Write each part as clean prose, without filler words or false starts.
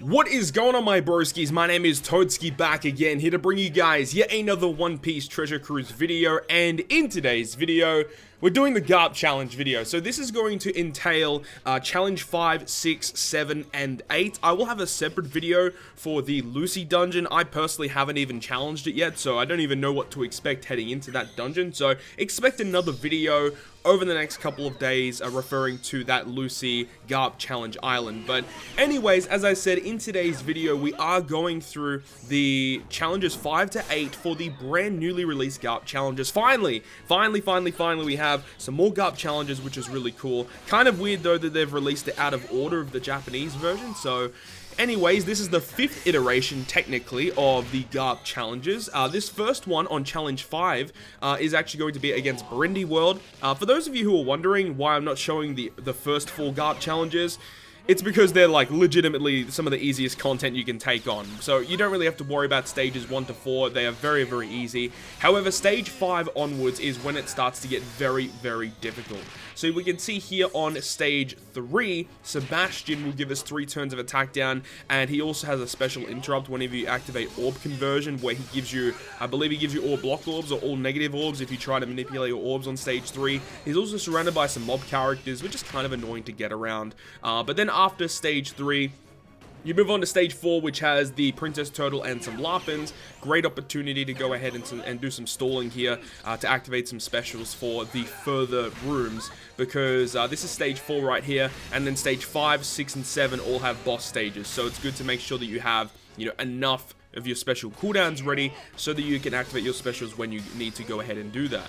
What is going on, my broskiis? My name is Toadskii, back again, here to bring you guys yet another One Piece treasure cruise video. And in today's video, we're doing the GARP challenge video. So this is going to entail challenge 5, 6, 7, and 8. I will have a separate video for the Lucy dungeon. I personally haven't even challenged it yet, so I don't even know what to expect heading into that dungeon. So expect another video over the next couple of days referring to that Lucy GARP challenge island. But anyways, as I said, in today's video, we are going through the challenges 5 to 8 for the brand newly released GARP challenges. Finally, we have some more GARP challenges, which is really cool. Kind of weird though that they've released it out of order of the Japanese version. So anyways, this is the 5th iteration, technically, of the GARP challenges. This first one on Challenge 5 is actually going to be against Brindy World. For those of you who are wondering why I'm not showing the first 4 GARP challenges, it's because they're like legitimately some of the easiest content you can take on. So you don't really have to worry about stages 1 to 4. They are very, very easy. However, stage 5 onwards is when it starts to get very, very difficult. So we can see here on stage 3, Sebastian will give us 3 turns of attack down, and he also has a special interrupt whenever you activate orb conversion, where he gives you, I believe he gives you all block orbs or all negative orbs if you try to manipulate your orbs on stage 3. He's also surrounded by some mob characters, which is kind of annoying to get around. But then after stage 3, you move on to stage 4, which has the Princess Turtle and some Larpins. Great opportunity to go ahead and do some stalling here to activate some specials for the further rooms, because this is stage 4 right here, and then stage 5, 6, and 7 all have boss stages. So it's good to make sure that you have, enough of your special cooldowns ready so that you can activate your specials when you need to go ahead and do that.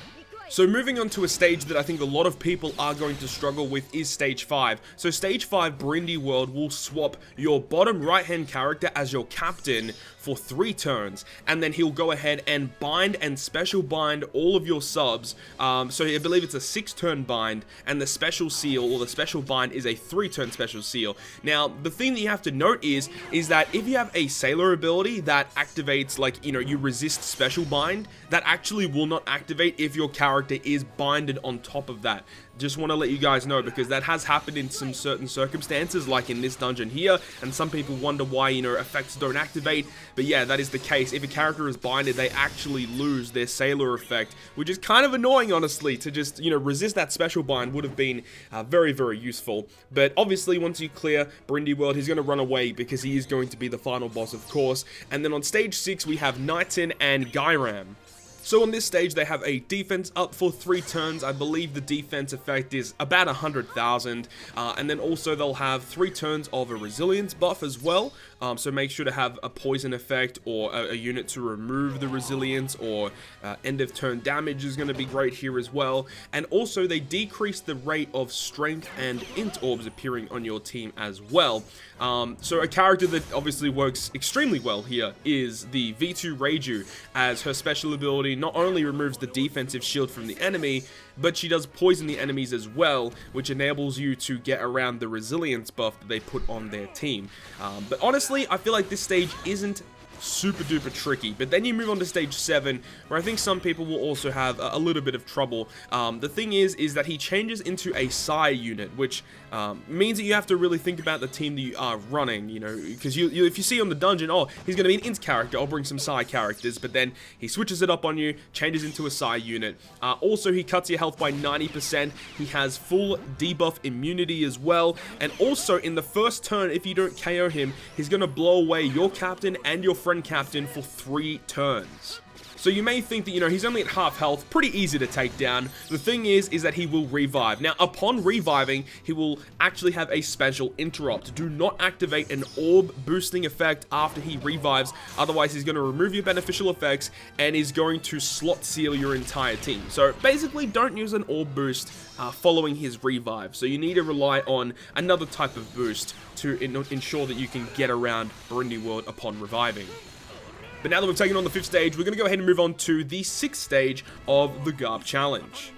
So moving on to a stage that I think a lot of people are going to struggle with is stage 5. So stage 5, Brindy World, will swap your bottom right hand character as your captain for 3 turns, and then he'll go ahead and bind and special bind all of your subs. So I believe it's a 6-turn bind, and the special seal or the special bind is a 3-turn special seal. Now the thing that you have to note is that if you have a sailor ability that activates, like, you resist special bind, that actually will not activate if your character is binded on top of that. Just want to let you guys know, because that has happened in some certain circumstances, like in this dungeon here, and some people wonder why, effects don't activate. But yeah, that is the case. If a character is binded, they actually lose their sailor effect, which is kind of annoying, honestly. To just, resist that special bind would have been very, very useful. But obviously, once you clear Brindy World, he's going to run away, because he is going to be the final boss, of course. And then on stage 6, we have Knighton and Gyram. So on this stage, they have a defense up for 3 turns. I believe the defense effect is about 100,000. And then also they'll have 3 turns of a resilience buff as well. So make sure to have a poison effect or a unit to remove the resilience, or end of turn damage is going to be great here as well. And also they decrease the rate of strength and int orbs appearing on your team as well. So a character that obviously works extremely well here is the V2 Reiju, as her special ability not only removes the defensive shield from the enemy, but she does poison the enemies as well, which enables you to get around the resilience buff that they put on their team. But honestly, I feel like this stage isn't super duper tricky. But then you move on to stage 7, where I think some people will also have a little bit of trouble. The thing is that he changes into a Psi unit, which means that you have to really think about the team that you are running, because if you see on the dungeon, oh, he's going to be an int character, I'll bring some Psi characters, but then he switches it up on you, changes into a Psi unit. Also, he cuts your health by 90%, he has full debuff immunity as well, and also in the first turn, if you don't KO him, he's going to blow away your captain and your friend captain for 3 turns. So you may think that, he's only at half health, pretty easy to take down. The thing is that he will revive. Now, upon reviving, he will actually have a special interrupt. Do not activate an orb boosting effect after he revives, otherwise he's going to remove your beneficial effects and is going to slot seal your entire team. So basically, don't use an orb boost following his revive. So you need to rely on another type of boost to ensure that you can get around Brindy World upon reviving. But now that we've taken on the 5th stage, we're going to go ahead and move on to the 6th stage of the GARP challenge.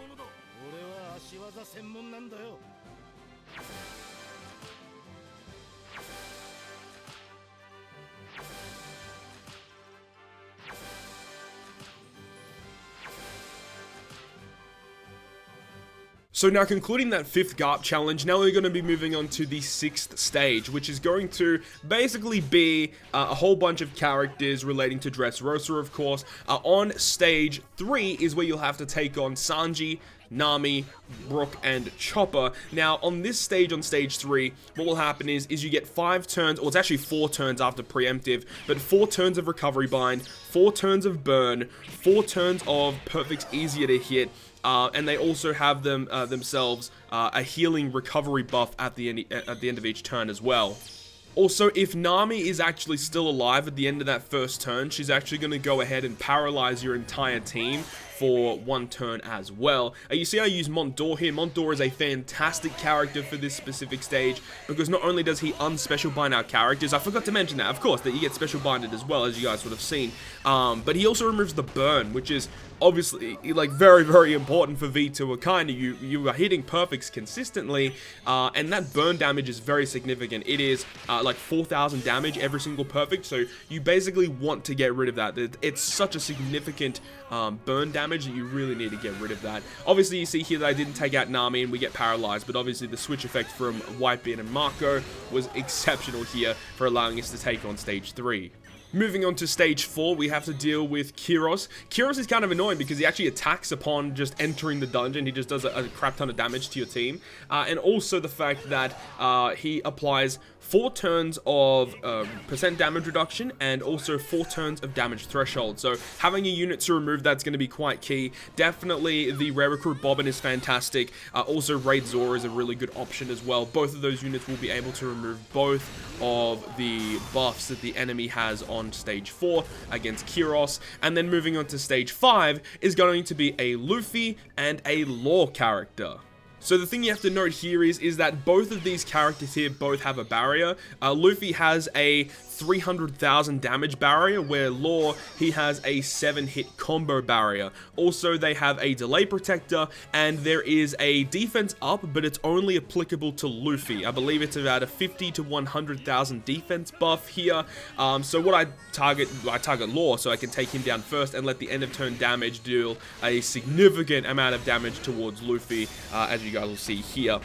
So now concluding that 5th GARP challenge, now we're going to be moving on to the 6th stage, which is going to basically be a whole bunch of characters relating to Dressrosa, of course. On stage 3 is where you'll have to take on Sanji, Nami, Brook, and Chopper. Now, on this stage, on stage 3, what will happen is you get 5 turns, or it's actually 4 turns after preemptive, but 4 turns of Recovery Bind, 4 turns of Burn, 4 turns of Perfect's easier to hit, and they also have themselves a healing recovery buff at the end of each turn as well. Also, if Nami is actually still alive at the end of that first turn, she's actually going to go ahead and paralyze your entire team for 1 turn as well. You see I use Montdor here. Montdor is a fantastic character for this specific stage because not only does he unspecial bind our characters, I forgot to mention that, of course, that you get special binded as well, as you guys would have seen, but he also removes the burn, which is obviously like very, very important for V2 Akainu. You are hitting perfects consistently, and that burn damage is very significant. It is like 4,000 damage every single perfect, so you basically want to get rid of that. It's such a significant burn damage that you really need to get rid of that. Obviously, you see here that I didn't take out Nami and we get paralyzed, but obviously the switch effect from Whitebeard and Marco was exceptional here for allowing us to take on stage 3. Moving on to stage 4, we have to deal with Kiros. Kiros is kind of annoying because he actually attacks upon just entering the dungeon. He just does a crap ton of damage to your team. And also the fact that he applies 4 turns of percent damage reduction and also 4 turns of damage threshold. So having a unit to remove that's going to be quite key. Definitely the Rare Recruit Bobbin is fantastic. Also Raid Zora is a really good option as well. Both of those units will be able to remove both of the buffs that the enemy has on stage 4 against Kiros. And then moving on to stage 5 is going to be a Luffy and a Law character. So the thing you have to note here is that both of these characters here both have a barrier. Luffy has a 300,000 damage barrier, where Law, he has a 7-hit combo barrier. Also, they have a delay protector, and there is a defense up, but it's only applicable to Luffy. I believe it's about a 50 to 100,000 defense buff here. So what I target Law, so I can take him down first and let the end of turn damage deal a significant amount of damage towards Luffy, as you guys will see here.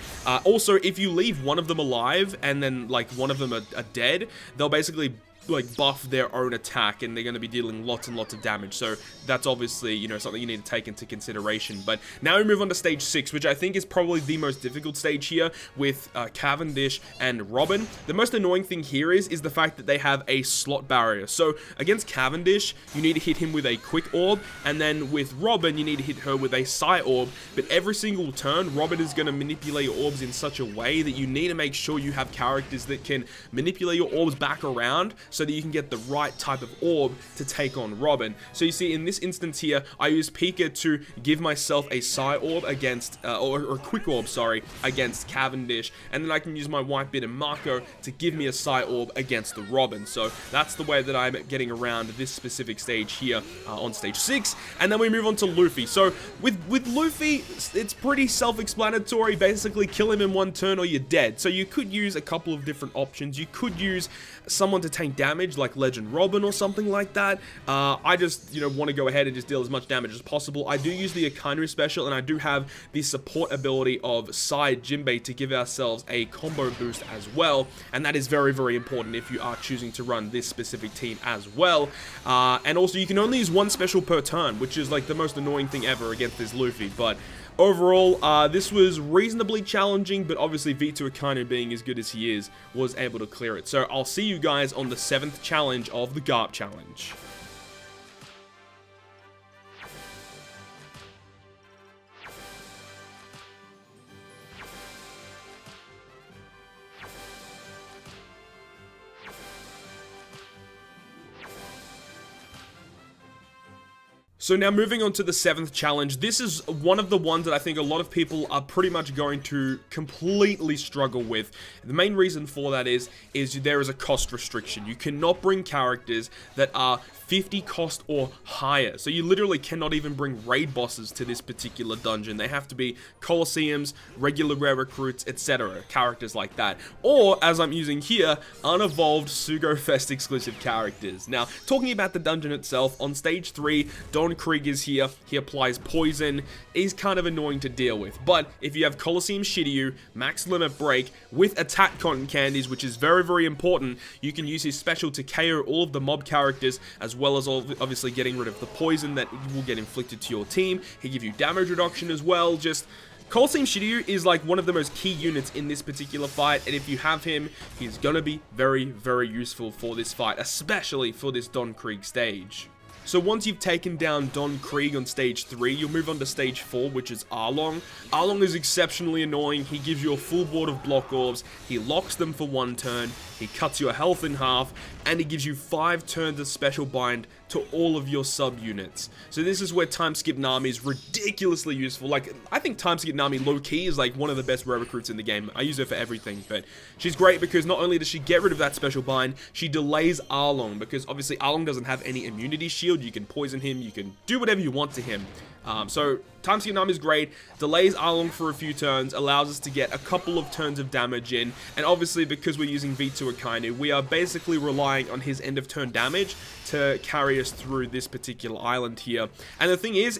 Also, if you leave one of them alive and then like one of them are dead, they'll basically like buff their own attack and they're going to be dealing lots and lots of damage. So that's obviously, you know, something you need to take into consideration. But now we move on to stage 6, which I think is probably the most difficult stage here with Cavendish and Robin. The most annoying thing here is the fact that they have a slot barrier. So against Cavendish, you need to hit him with a quick orb, and then with Robin, you need to hit her with a psi orb. But every single turn, Robin is going to manipulate your orbs in such a way that you need to make sure you have characters that can manipulate your orbs back around so that you can get the right type of orb to take on Robin. So you see in this instance here, I use Pika to give myself a psi orb against, or a quick orb, sorry, against Cavendish, and then I can use my Whitebeard and Marco to give me a psi orb against the Robin. So that's the way that I'm getting around this specific stage here on stage 6, and then we move on to Luffy. So with Luffy, it's pretty self-explanatory. Basically, kill him in 1 turn or you're dead. So you could use a couple of different options. You could use someone to tank damage like Legend Robin or something like that. I just, you know, want to go ahead and just deal as much damage as possible. I do use the Akainu special, and I do have the support ability of Side Jinbei to give ourselves a combo boost as well, and that is very, very important if you are choosing to run this specific team as well. And also, you can only use 1 special per turn, which is like the most annoying thing ever against this Luffy. But overall, this was reasonably challenging, but obviously V2 Akainu, being as good as he is, was able to clear it. So I'll see you guys on the 7th challenge of the GARP challenge. So now moving on to the 7th challenge, this is one of the ones that I think a lot of people are pretty much going to completely struggle with. The main reason for that is there is a cost restriction. You cannot bring characters that are 50 cost or higher. So you literally cannot even bring raid bosses to this particular dungeon. They have to be Colosseums, regular rare recruits, etc. Characters like that. Or, as I'm using here, unevolved Sugo Fest exclusive characters. Now, talking about the dungeon itself, on stage 3, don't Krieg is here. He applies poison. He's kind of annoying to deal with. But if you have Colosseum Shiryu, Max Limit Break, with Attack Cotton Candies, which is very, very important, you can use his special to KO all of the mob characters, as well as obviously getting rid of the poison that will get inflicted to your team. He gives you damage reduction as well. Just Colosseum Shiryu is like one of the most key units in this particular fight, and if you have him, he's gonna be very, very useful for this fight, especially for this Don Krieg stage. So once you've taken down Don Krieg on stage 3, you'll move on to stage 4, which is Arlong. Arlong is exceptionally annoying. He gives you a full board of block orbs, he locks them for 1 turn, he cuts your health in half, and he gives you 5 turns of special bind to all of your sub-units. So this is where Time Skip Nami is ridiculously useful. Like, I think Time Skip Nami low-key is like one of the best rare recruits in the game. I use her for everything, but she's great because not only does she get rid of that special bind, she delays Arlong, because obviously Arlong doesn't have any immunity shield. You can poison him, you can do whatever you want to him. So Time Skip Nami is great, delays Arlong for a few turns, allows us to get a couple of turns of damage in, and obviously because we're using V2 Akainu, we are basically relying on his end of turn damage to carry us through this particular island here. And the thing is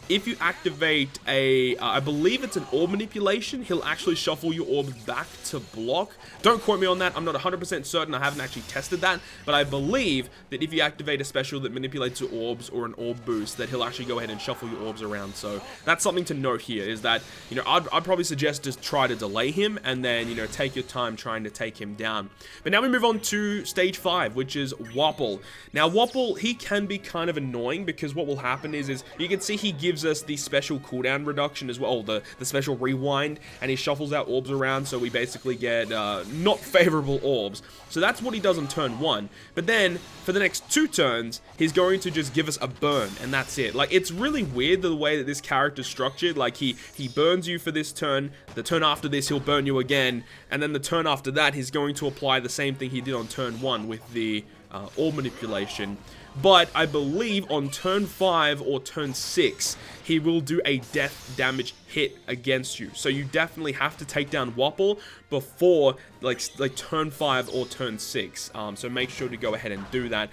if you activate a, I believe it's an orb manipulation, he'll actually shuffle your orbs back to block. Don't quote me on that, I'm not 100% certain, I haven't actually tested that, but I believe that if you activate a special that manipulates your orbs or an orb boost, that he'll actually go ahead and shuffle your orbs around. So that's something to note here, is that, you know, I'd probably suggest just try to delay him and then, you know, take your time trying to take him down. But now we move on to stage 5, which is Wapol. Now Wapol, he can be kind of annoying because what will happen is you can see he gives us the special cooldown reduction as well, the special rewind, and he shuffles our orbs around, so we basically get not favorable orbs. So that's what he does on turn 1. But then for the next 2 turns, he's going to just give us a burn, and that's it. Like, it's really weird the way that this character's structured. Like, he burns you for this turn, the turn after this he'll burn you again, and then the turn after that he's going to apply the same thing he did on turn 1 with the orb manipulation. But I believe on turn 5 or turn 6, he will do a death damage hit against you. So you definitely have to take down Wapol before like turn 5 or turn 6. So make sure to go ahead and do that.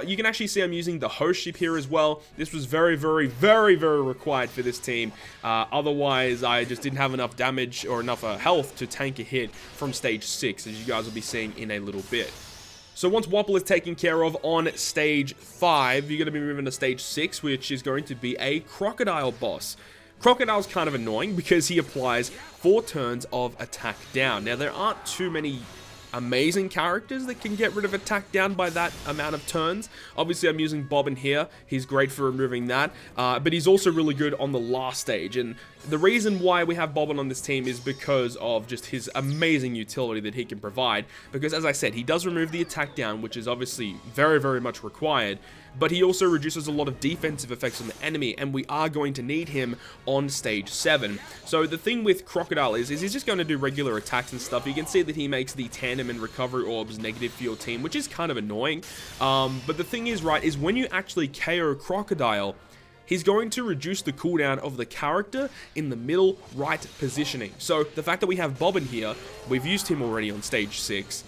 You can actually see I'm using the host ship here as well. This was very, very, very, very required for this team. Otherwise, I just didn't have enough damage or enough health to tank a hit from stage 6, as you guys will be seeing in a little bit. So once Wapol is taken care of on stage 5, you're going to be moving to stage 6, which is going to be a Crocodile boss. Crocodile's kind of annoying because he applies 4 turns of attack down. Now, there aren't too many amazing characters that can get rid of attack down by that amount of turns. Obviously, I'm using Bobbin here. He's great for removing that, but he's also really good on the last stage. And the reason why we have Bobbin on this team is because of just his amazing utility that he can provide. Because, as I said, he does remove the attack down, which is obviously very, very much required. But he also reduces a lot of defensive effects on the enemy, and we are going to need him on stage 7. So the thing with Crocodile is he's just going to do regular attacks and stuff. You can see that he makes the tandem and recovery orbs negative for your team, which is kind of annoying. But the thing is, right, is when you actually KO Crocodile, he's going to reduce the cooldown of the character in the middle right positioning. So the fact that we have Bobbin here, we've used him already on stage 6.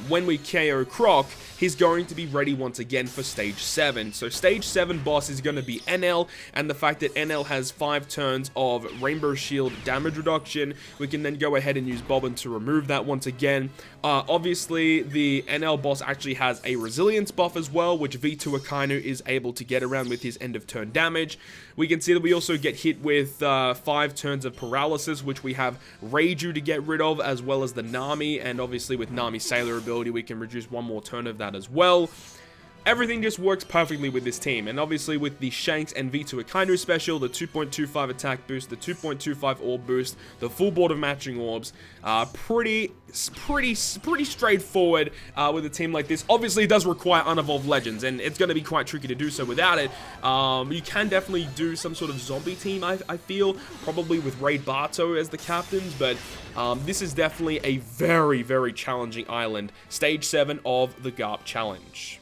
When we KO Croc, he's going to be ready once again for stage 7. So stage 7 boss is going to be NL, and the fact that NL has 5 turns of Rainbow Shield damage reduction, we can then go ahead and use Bobbin to remove that once again. Obviously, the NL boss actually has a resilience buff as well, which V2 Akainu is able to get around with his end of turn damage. We can see that we also get hit with 5 turns of paralysis, which we have Reiju to get rid of, as well as the Nami, and obviously with Nami's Sailor ability, we can reduce 1 more turn of that as well. Everything just works perfectly with this team, and obviously with the Shanks and V2 Akainu special, the 2.25 attack boost, the 2.25 orb boost, the full board of matching orbs, pretty straightforward with a team like this. Obviously, it does require unevolved legends, and it's going to be quite tricky to do so without it. You can definitely do some sort of zombie team, I feel, probably with Raid Barto as the captains, but this is definitely a very, very challenging island. Stage 7 of the GARP challenge.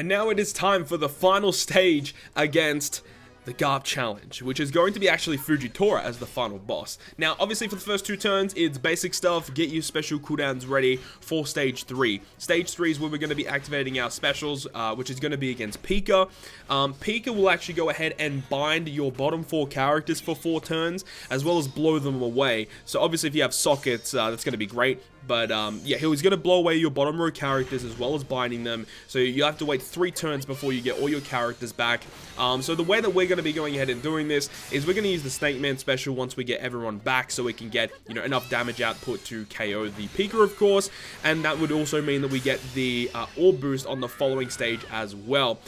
And now it is time for the final stage against the GARP challenge, which is going to be actually Fujitora as the final boss. Now, obviously for the first 2 turns, it's basic stuff, get your special cooldowns ready for stage 3. Stage 3 is where we're going to be activating our specials, which is going to be against Pika. Pika will actually go ahead and bind your bottom 4 characters for 4 turns, as well as blow them away. So obviously if you have sockets, that's going to be great. But yeah, he was going to blow away your bottom row characters as well as binding them. So you have to wait 3 turns before you get all your characters back. So the way that we're going to be going ahead and doing this is we're going to use the Snake Man special once we get everyone back, so we can get, you know, enough damage output to KO the Pika, of course. And that would also mean that we get the orb boost on the following stage as well.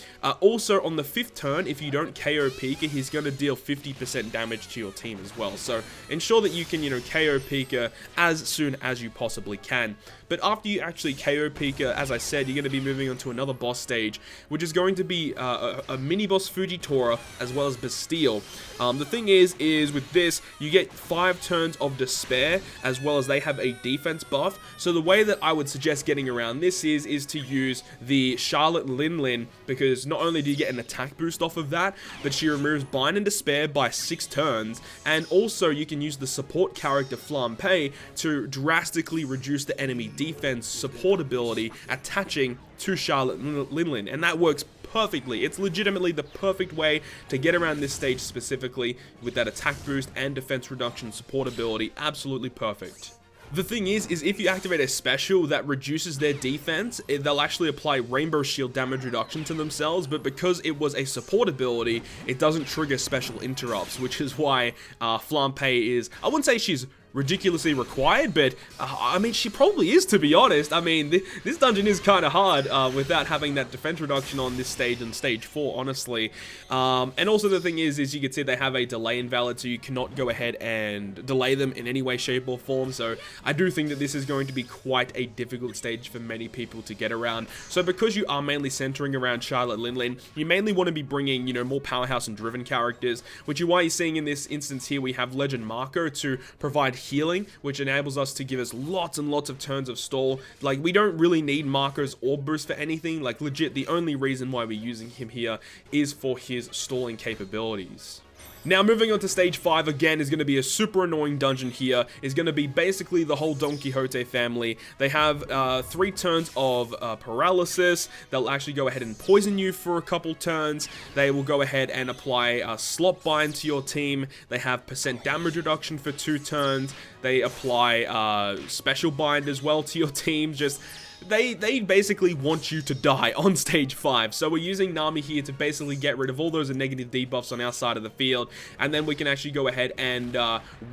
Also on the 5th turn, if you don't KO Pika, he's going to deal 50% damage to your team as well. So ensure that you can, you know, KO Pika as soon as you possibly can. But after you actually KO Pika, as I said, you're going to be moving on to another boss stage, which is going to be a mini boss Fujitora as well as Bastille. The thing is with this, you get 5 turns of despair, as well as they have a defense buff. So the way that I would suggest getting around this is to use the Charlotte Lin, because not only do you get an attack boost off of that, but she removes Bind and Despair by 6 turns, and also you can use the support character Flampe to drastically reduce the enemy defense support ability attaching to Charlotte Lin, and that works perfectly. It's legitimately the perfect way to get around this stage specifically, with that attack boost and defense reduction support ability. Absolutely perfect. The thing is if you activate a special that reduces their defense, they'll actually apply Rainbow Shield damage reduction to themselves, but because it was a support ability, it doesn't trigger special interrupts, which is why Flampe is, I wouldn't say she's ridiculously required, but I mean, she probably is, to be honest. I mean, this dungeon is kind of hard without having that defense reduction on this stage and stage 4, honestly. And also the thing is you can see they have a delay invalid, so you cannot go ahead and delay them in any way, shape, or form. So I do think that this is going to be quite a difficult stage for many people to get around. So because you are mainly centering around Charlotte Lin, you mainly want to be bringing, you know, more powerhouse and driven characters, which is why you're seeing in this instance here we have Legend Marco to provide healing, which enables us to give us lots and lots of turns of stall. Like, we don't really need Marco's orb boost for anything. Like, legit, the only reason why we're using him here is for his stalling capabilities. Now, moving on to stage 5, again, is going to be a super annoying dungeon here. Is going to be basically the whole Don Quixote family. They have 3 turns of paralysis. They'll actually go ahead and poison you for a couple turns. They will go ahead and apply slot bind to your team. They have % damage reduction for 2 turns. They apply special bind as well to your team. Just They basically want you to die on stage 5. So we're using Nami here to basically get rid of all those negative debuffs on our side of the field, and then we can actually go ahead and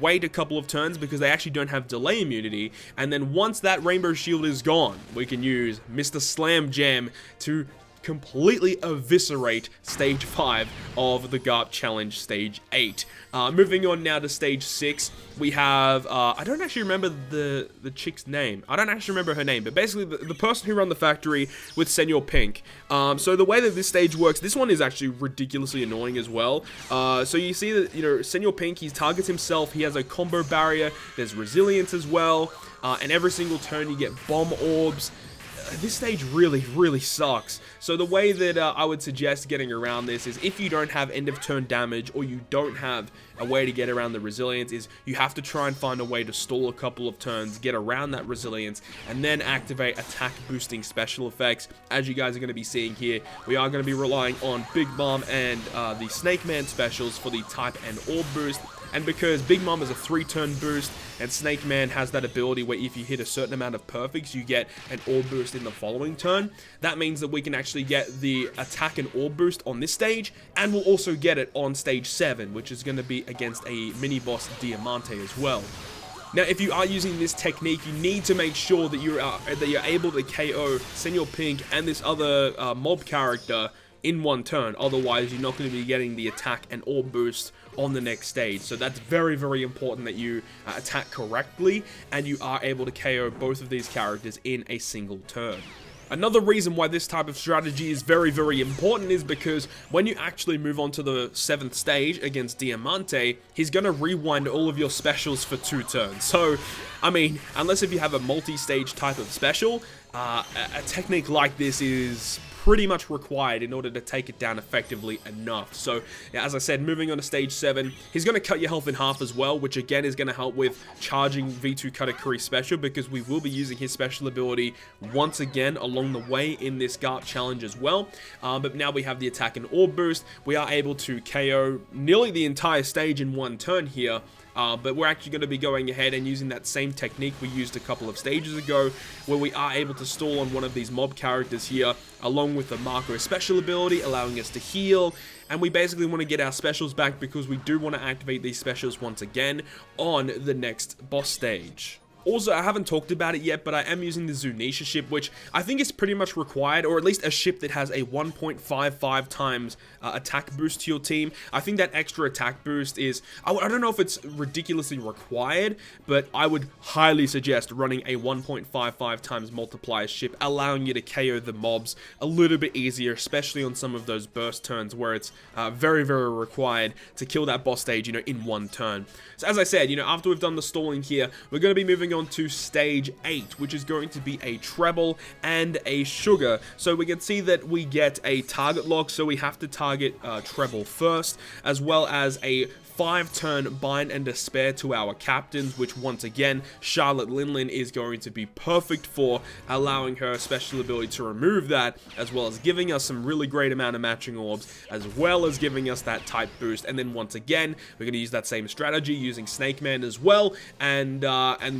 wait a couple of turns because they actually don't have delay immunity, and then once that Rainbow Shield is gone, we can use Mr. Slam Jam to completely eviscerate stage 5 of the GARP challenge stage 8. Moving on now to stage 6, we have I don't actually remember the chick's name. I don't actually remember her name, but basically the person who run the factory with Senor Pink. So the way that this stage works, this one is actually ridiculously annoying as well. So you see that, you know, Senor Pink, he targets himself, he has a combo barrier, there's resilience as well, and every single turn you get bomb orbs. This stage really sucks. So the way that I would suggest getting around this is, if you don't have end of turn damage, or you don't have a way to get around the resilience, is you have to try and find a way to stall a couple of turns, get around that resilience, and then activate attack boosting special effects. As you guys are going to be seeing here, we are going to be relying on Big Mom and the Snake Man specials for the type and orb boost. And because Big Mom is a 3-turn boost, and Snake Man has that ability where if you hit a certain amount of perfects, you get an orb boost in the following turn, that means that we can actually get the attack and orb boost on this stage, and we'll also get it on stage 7, which is going to be against a mini-boss Diamante as well. Now, if you are using this technique, you need to make sure that you're able to KO Senor Pink and this other mob character in one turn. Otherwise, you're not going to be getting the attack and orb boost on the next stage. So that's very important that you attack correctly and you are able to KO both of these characters in a single turn. Another reason why this type of strategy is very important is because when you actually move on to the 7th stage against Diamante, he's going to rewind all of your specials for 2 turns. So, I mean, unless if you have a multi-stage type of special, a technique like this is pretty much required in order to take it down effectively enough. So, yeah, as I said, moving on to stage 7, he's going to cut your health in half as well, which again is going to help with charging V2 Katakuri special, because we will be using his special ability once again along the way in this GARP challenge as well. But now we have the attack and orb boost. We are able to KO nearly the entire stage in one turn here. But we're actually going to be going ahead and using that same technique we used a couple of stages ago, where we are able to stall on one of these mob characters here, along with the Marco special ability, allowing us to heal. And we basically want to get our specials back, because we do want to activate these specials once again on the next boss stage. Also, I haven't talked about it yet, but I am using the Zunisha ship, which I think is pretty much required, or at least a ship that has a 1.55 times attack boost to your team. I think that extra attack boost is, I don't know if it's ridiculously required, but I would highly suggest running a 1.55 times multiplier ship, allowing you to KO the mobs a little bit easier, especially on some of those burst turns where it's very, very required to kill that boss stage, you know, in one turn. So as I said, you know, after we've done the stalling here, we're going to be moving on to stage 8, which is going to be a treble and a sugar. So we can see that we get a target lock, so we have to target treble first, as well as a 5-turn bind and despair to our captains, which once again Charlotte Linlin is going to be perfect for, allowing her special ability to remove that, as well as giving us some really great amount of matching orbs, as well as giving us that type boost. And then once again we're going to use that same strategy using Snake Man as well, and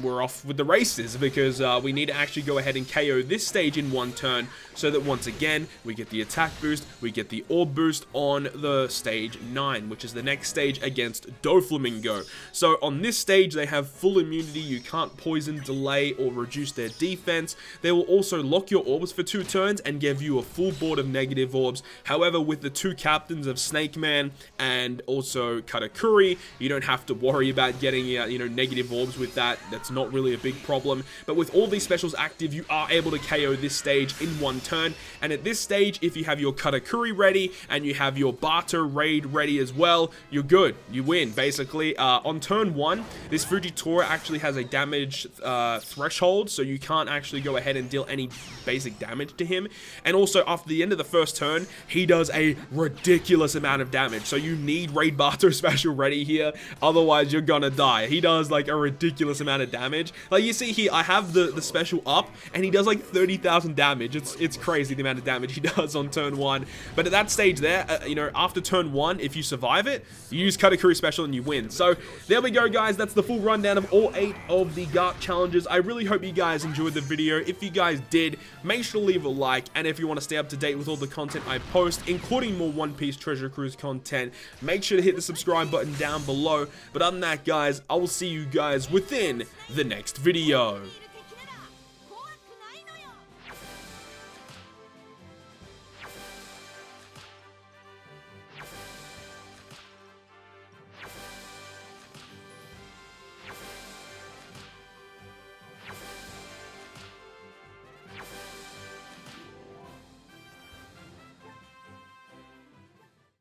we're off with the races, because we need to actually go ahead and KO this stage in one turn, so that once again we get the attack boost, we get the orb boost on the stage 9, which is the next stage against Doflamingo. So on this stage they have full immunity. You can't poison, delay, or reduce their defense. They will also lock your orbs for 2 turns and give you a full board of negative orbs. However, with the 2 captains of Snake Man and also Katakuri, you don't have to worry about getting you know, negative orbs with that. That's not really a big problem. But with all these specials active, you are able to KO this stage in one turn. And at this stage, if you have your Katakuri ready and you have your Barter Raid ready as well, you're good. You win, basically. On turn 1, this Fujitora actually has a damage threshold, so you can't actually go ahead and deal any basic damage to him. And also, after the end of the first turn, he does a ridiculous amount of damage, so you need Raid Barter special ready here, otherwise you're gonna die. He does like a ridiculous amount of damage. Like you see here, I have the special up, and he does like 30,000 damage. It's crazy the amount of damage he does on turn 1. But at that stage there, you know, after turn 1, if you survive it, you use Katakuri special and you win. So there we go, guys. That's the full rundown of all 8 of the GARP challenges. I really hope you guys enjoyed the video. If you guys did, make sure to leave a like, and if you want to stay up to date with all the content I post, including more One Piece Treasure Cruise content, make sure to hit the subscribe button down below. But other than that, guys, I will see you guys within the next video.